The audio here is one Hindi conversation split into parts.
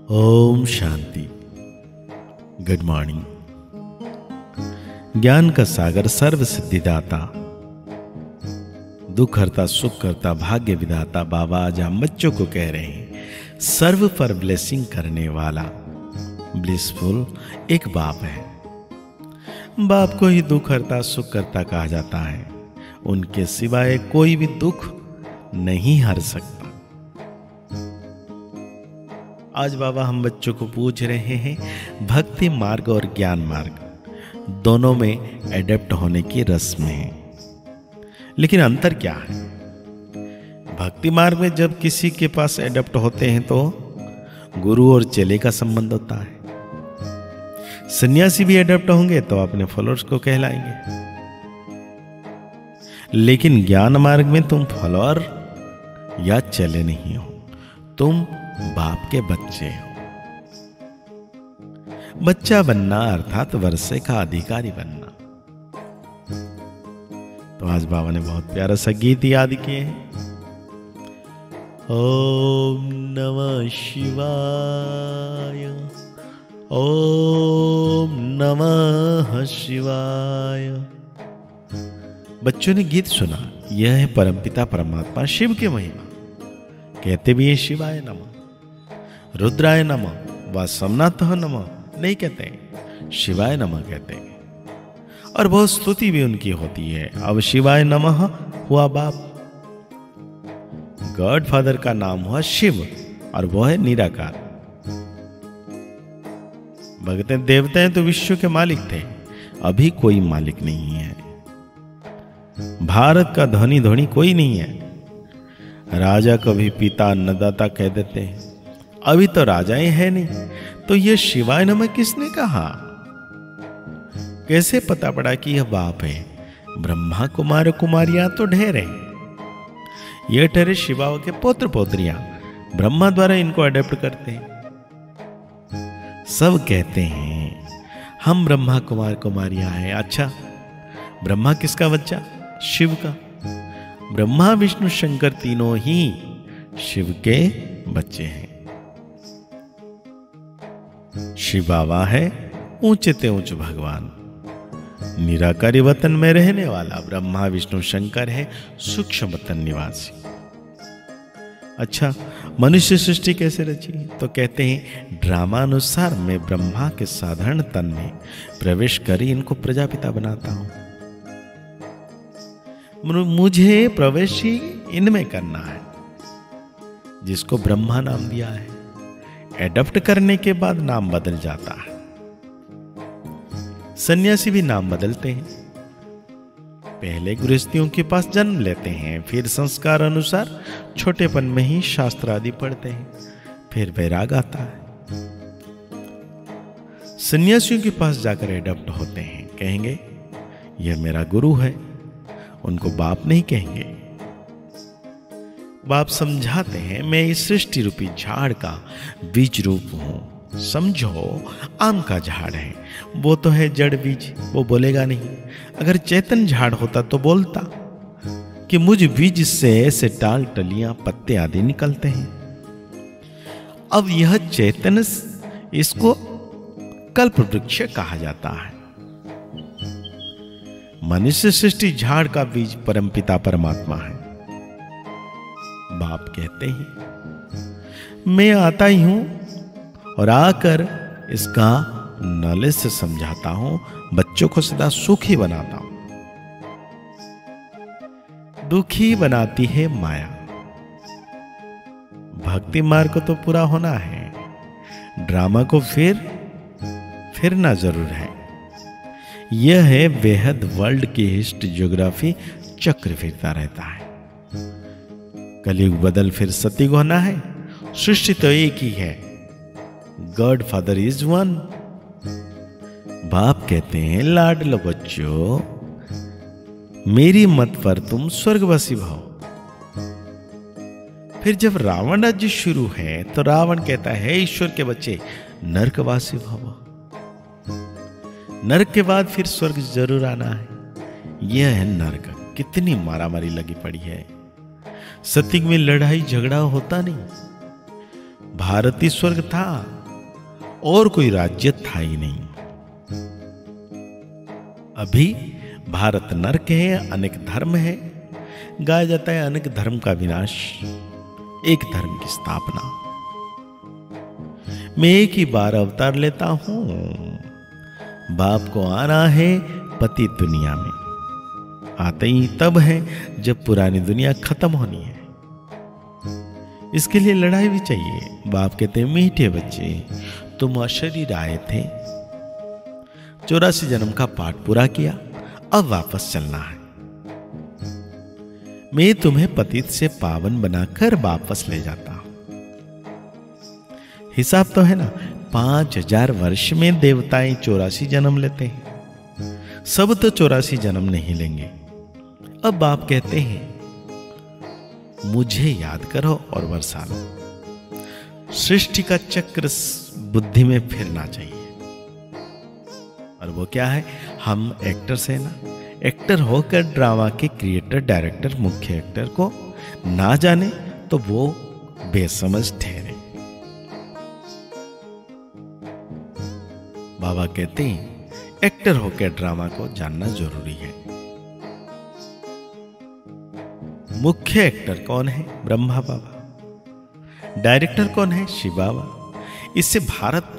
ओम शांति। Good morning. ज्ञान का सागर सर्व सिद्धिदाता, दुख हरता सुख करता भाग्य विधाता बाबा आज हम बच्चों को कह रहे हैं सर्व पर ब्लेसिंग करने वाला ब्लिसफुल एक बाप है। बाप को ही दुख हरता सुख करता कहा जाता है, उनके सिवाय कोई भी दुख नहीं हर सकता। आज बाबा हम बच्चों को पूछ रहे हैं भक्ति मार्ग और ज्ञान मार्ग दोनों में एडेप्ट होने की रस्म है, लेकिन अंतर क्या है? भक्ति मार्ग में जब किसी के पास एडेप्ट होते हैं तो गुरु और चेले का संबंध होता है। सन्यासी भी एडेप्ट होंगे तो अपने फॉलोअर्स को कहलाएंगे, लेकिन ज्ञान मार्ग में तुम फॉलोअर या चेले नहीं हो, तुम बाप के बच्चे हो। बच्चा बनना अर्थात वर्षे का अधिकारी बनना। तो आज बाबा ने बहुत प्यारा सा गीत याद किए हैं। ओम नमः शिवाय, ओम नमः शिवाय। बच्चों ने गीत सुना, यह है परमपिता परमात्मा शिव की महिमा। कहते भी है शिवाय नमः, रुद्राय नमः व सोमनाथः नमः नहीं कहते, शिवाय नमः कहते हैं। और बहुत स्तुति भी उनकी होती है। अब शिवाय नमः हुआ बाप, गॉड फादर का नाम हुआ शिव और वह है निराकार। भगते देवता हैं तो विश्व के मालिक थे, अभी कोई मालिक नहीं है। भारत का धनी धोनी कोई नहीं है। राजा को भी पिता अन्नदाता कह देते हैं, अभी तो राजाएं हैं नहीं, तो यह शिवाय नमः किसने कहा? कैसे पता पड़ा कि यह बाप है? ब्रह्मा कुमार कुमारियां तो ढेर हैं, यह ठहरे शिवा के पुत्र पोत्रियां, ब्रह्मा द्वारा इनको अडेप्ट करते हैं। सब कहते हैं हम ब्रह्मा कुमार कुमारियां हैं। अच्छा, ब्रह्मा किसका बच्चा? शिव का। ब्रह्मा विष्णु शंकर तीनों ही शिव के बच्चे हैं। शिव बाबा है ऊंचे ते ऊंच भगवान, निराकारी वतन में रहने वाला। ब्रह्मा विष्णु शंकर है सूक्ष्म वतन निवासी। अच्छा, मनुष्य सृष्टि कैसे रची? तो कहते हैं ड्रामानुसार मैं ब्रह्मा के साधारण तन में प्रवेश कर इनको प्रजापिता बनाता हूं। मुझे प्रवेश ही इनमें करना है, जिसको ब्रह्मा नाम दिया है। एडप्ट करने के बाद नाम बदल जाता है। सन्यासी भी नाम बदलते हैं। पहले गृहस्थियों के पास जन्म लेते हैं, फिर संस्कार अनुसार छोटेपन में ही शास्त्र आदि पढ़ते हैं, फिर वैराग आता है। सन्यासियों के पास जाकर एडप्ट होते हैं, कहेंगे यह मेरा गुरु है, उनको बाप नहीं कहेंगे। बाप समझाते हैं मैं इस सृष्टि रूपी झाड़ का बीज रूप हूं। समझो आम का झाड़ है, वो तो है जड़ बीज, वो बोलेगा नहीं। अगर चेतन झाड़ होता तो बोलता कि मुझ बीज से ऐसे टाल टलियां पत्ते आदि निकलते हैं। अब यह चेतन, इसको कल्प वृक्ष कहा जाता है। मनुष्य सृष्टि झाड़ का बीज परमपिता परमात्मा है। बाप कहते हैं मैं आता ही हूं और आकर इसका नॉलेज से समझाता हूं, बच्चों को सदा सुखी बनाता हूं। दुखी बनाती है माया। भक्ति मार्ग को तो पूरा होना है, ड्रामा को फिरना जरूर है। यह है बेहद वर्ल्ड की हिस्ट्री ज्योग्राफी, चक्र फिरता रहता है। कलयुग बदल फिर सतयुग होना है। सृष्टि तो एक ही है, गॉड फादर इज वन। बाप कहते हैं लाडलो बच्चों, मेरी मत पर तुम स्वर्गवासी भाओ। फिर जब रावण राज्य शुरू है तो रावण कहता है ईश्वर के बच्चे नरकवासी भाव। नरक के बाद फिर स्वर्ग जरूर आना है। यह है नरक। कितनी मारामारी लगी पड़ी है। सतयुग में लड़ाई झगड़ा होता नहीं। भारतीय स्वर्ग था, और कोई राज्य था ही नहीं। अभी भारत नरक है, अनेक धर्म है, गाया जाता है अनेक धर्म का विनाश, एक धर्म की स्थापना। मैं एक ही बार अवतार लेता हूं, बाप को आना है पति दुनिया में, आते ही तब है जब पुरानी दुनिया खत्म होनी है। इसके लिए लड़ाई भी चाहिए। बाप कहते हैं, मीठे बच्चे तुम अशरीर आए थे, 84 जन्म का पाठ पूरा किया, अब वापस चलना है। मैं तुम्हें पतित से पावन बनाकर वापस ले जाता हूं। हिसाब तो है ना, 5000 वर्ष में देवताएं 84 जन्म लेते हैं, सब तो 84 जन्म नहीं लेंगे। अब बाप कहते हैं, मुझे याद करो और वर्षा लो। सृष्टि का चक्र बुद्धि में फिरना चाहिए। और वो क्या है, हम एक्टर्स हैं ना, एक्टर होकर ड्रामा के क्रिएटर, डायरेक्टर, मुख्य एक्टर को ना जाने तो वो बेसमझ ठहरे। बाबा कहते हैं, एक्टर होकर ड्रामा को जानना जरूरी है। मुख्य एक्टर कौन है? ब्रह्मा बाबा। डायरेक्टर कौन है? शिव बाबा। इससे भारत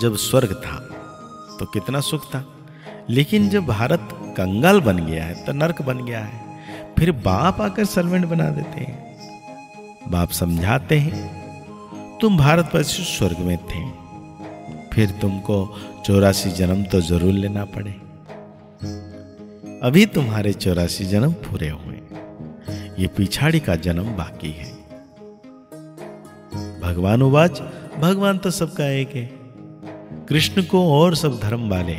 जब स्वर्ग था तो कितना सुख था, लेकिन जब भारत कंगाल बन गया है तो नरक बन गया है। फिर बाप आकर सर्वेंट बना देते हैं। बाप समझाते हैं, तुम भारतवर्षी स्वर्ग में थे, फिर तुमको 84 जन्म तो जरूर लेना पड़े। अभी तुम्हारे 84 जन्म पूरे हुए, ये पिछाड़ी का जन्म बाकी है। भगवान उवाच, भगवान तो सबका एक है। कृष्ण को और सब धर्म वाले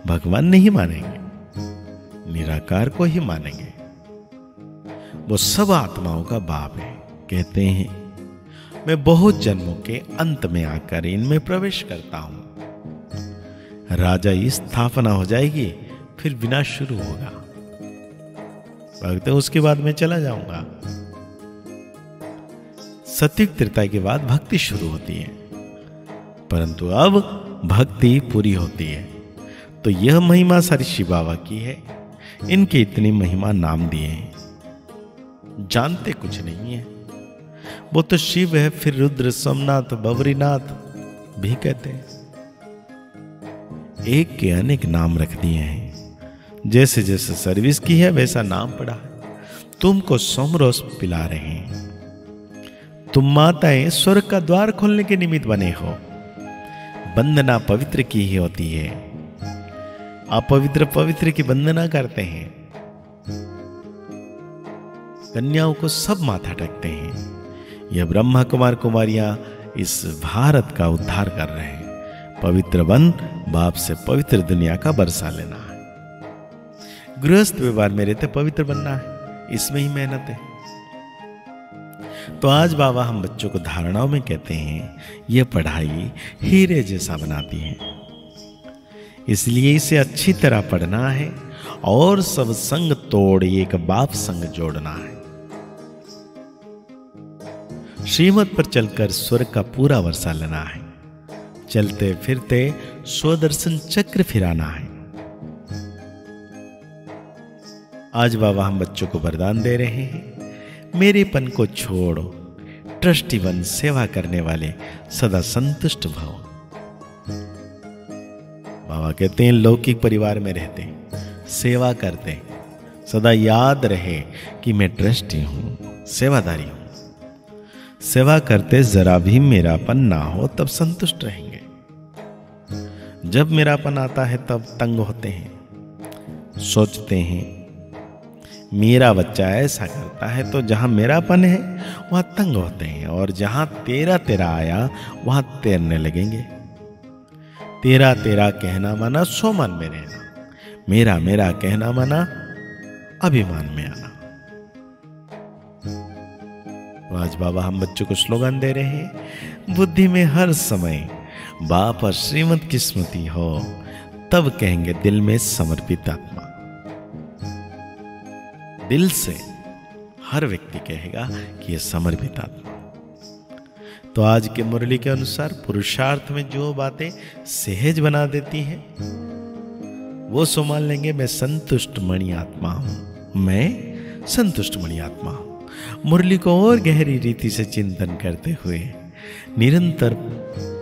भगवान नहीं मानेंगे, निराकार को ही मानेंगे। वो सब आत्माओं का बाप है। कहते हैं, मैं बहुत जन्मों के अंत में आकर इनमें प्रवेश करता हूं। राजा की स्थापना हो जाएगी, फिर विनाश शुरू होगा। भक्त उसके बाद मैं चला जाऊंगा। सत्युग त्रेता के बाद भक्ति शुरू होती है, परंतु अब भक्ति पूरी होती है। तो यह महिमा सारी शिव बाबा की है। इनके इतनी महिमा नाम दिए हैं, जानते कुछ नहीं है। वो तो शिव है, फिर रुद्र, सोमनाथ, बबरीनाथ भी कहते हैं। एक के अनेक नाम रख दिए हैं। जैसे जैसे सर्विस की है वैसा नाम पड़ा है। तुमको सोमरोस पिला रहे हैं। तुम माताएं स्वर्ग का द्वार खोलने के निमित्त बने हो। वंदना पवित्र की ही होती है, अपवित्र पवित्र की वंदना करते हैं। कन्याओं को सब माथा टेकते हैं। यह ब्रह्मा कुमार कुमारियां इस भारत का उद्धार कर रहे हैं। पवित्र बन बाप से पवित्र दुनिया का बरसा लेना है। गृहस्थ व्यवहार में रहते पवित्र बनना है, इसमें ही मेहनत है। तो आज बाबा हम बच्चों को धारणाओं में कहते हैं, यह पढ़ाई हीरे जैसा बनाती है, इसलिए इसे अच्छी तरह पढ़ना है और सब संग तोड़ एक बाप संग जोड़ना है। श्रीमत पर चलकर स्वर्ग का पूरा वर्षा लेना है। चलते फिरते स्वदर्शन चक्र फिराना है। आज बाबा हम बच्चों को वरदान दे रहे हैं, मेरेपन को छोड़ो, ट्रस्टी बन सेवा करने वाले सदा संतुष्ट भव। बाबा कहते हैं, लौकिक परिवार में रहते, सेवा करते, सदा याद रहे कि मैं ट्रस्टी हूं, सेवादारी हूं। सेवा करते जरा भी मेरापन ना हो तब संतुष्ट रहेंगे। जब मेरापन आता है तब तंग होते हैं, सोचते हैं मेरा बच्चा ऐसा करता है, तो जहां मेरापन है वहां तंग होते हैं, और जहां तेरा तेरा आया वहां तैरने लगेंगे। तेरा तेरा कहना माना सोमन में रहना, मेरा मेरा कहना माना अभिमान में आना। तो आज बाबा हम बच्चों को स्लोगन दे रहे हैं, बुद्धि में हर समय बाप और श्रीमत की स्मृति हो, तब कहेंगे दिल में समर्पित आत्मा। दिल से हर व्यक्ति कहेगा कि यह समर्पित आत्मा। तो आज के मुरली के अनुसार पुरुषार्थ में जो बातें सहज बना देती हैं वो सो मान लेंगे, मैं संतुष्ट मणि आत्मा हूं, मैं संतुष्ट मणि आत्मा हूं। मुरली को और गहरी रीति से चिंतन करते हुए निरंतर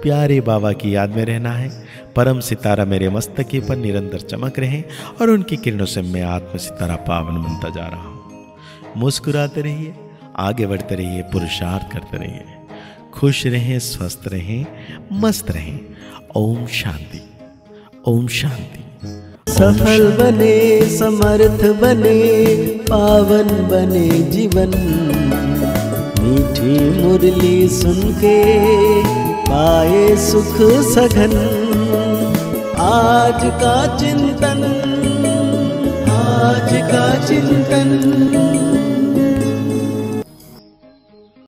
प्यारे बाबा की याद में रहना है। परम सितारा मेरे मस्तके पर निरंतर चमक रहे और उनकी किरणों से मैं आत्म सितारा पावन बनता जा रहा हूं। मुस्कुराते रहिए, आगे बढ़ते रहिए, पुरुषार्थ करते रहिए, खुश रहें, स्वस्थ रहें, मस्त रहें। ओम शांति, ओम शांति। सफल बने, समर्थ बने, पावन बने जीवन। मीठी मुरली सुन के पाए सुख सघन। आज का चिंतन, आज का चिंतन